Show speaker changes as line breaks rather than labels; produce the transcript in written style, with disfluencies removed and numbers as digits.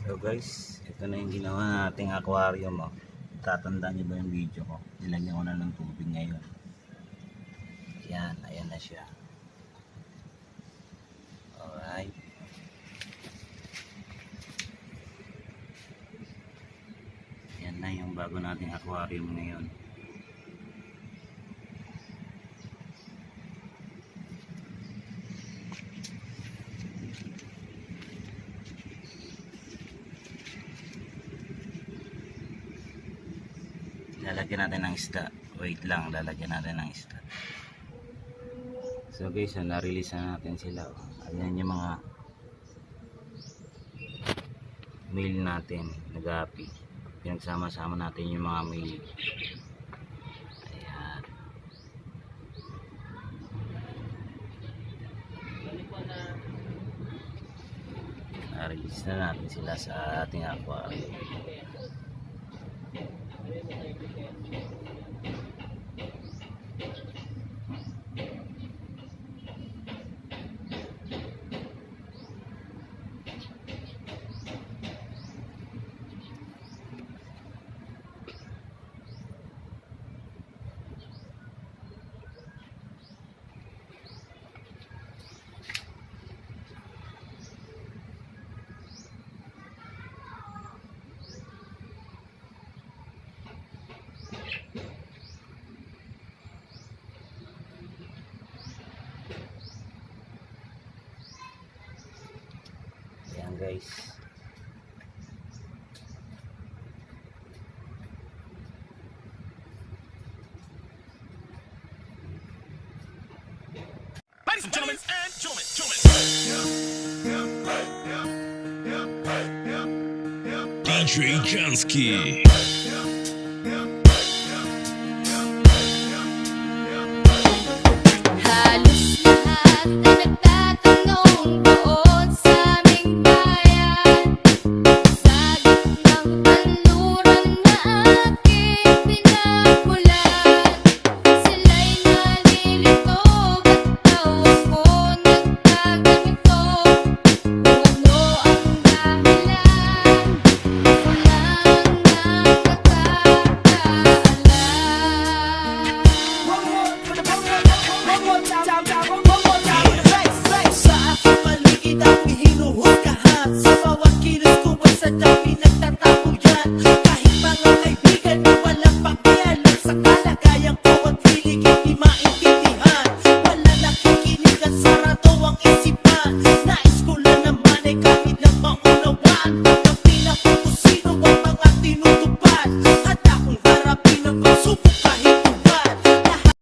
So guys, ito na yung ginawa nating aquarium. Oh. Tatandaan niyo ba yung video ko? Nilagyan ko na ng tubig ngayon. Yan, ayan na siya. Alright. Yan na yung bago nating aquarium ngayon. Lalagyan natin ng isda. Wait lang, lalagyan natin ng isda. So guys, na-release na natin sila. Ayan yung mga male natin, nag-api. Pinagsama-sama natin yung mga male. Ayan. Na-release na natin sila sa ating aquarium. Ayan guys.
Ladies and gentlemen, DJ Jansky.
Halos lahat na nagtatanong doon sa aming bayan, sa gitnang kanluran na aking pinagmulan. Sila'y nalilito at tawa ko nagkaganito. Kung ano ang dahilan, wala nang nakakaalam.
Sa aking paligid ako'y hinuhusgahan. Sa bawat kilos ko ay sadyang pinagtatapo yan. Kahit mga kaibigan na walang pakialam sa kalagayan ko at hiligit di maintindihan. Wala nakikinig at sarado ang isipan. Nais ko lang naman ay kahit lang maunawaan. Tanggapin ako kung sino ang mga tinutupad. Handa kong harapin ang pagsubok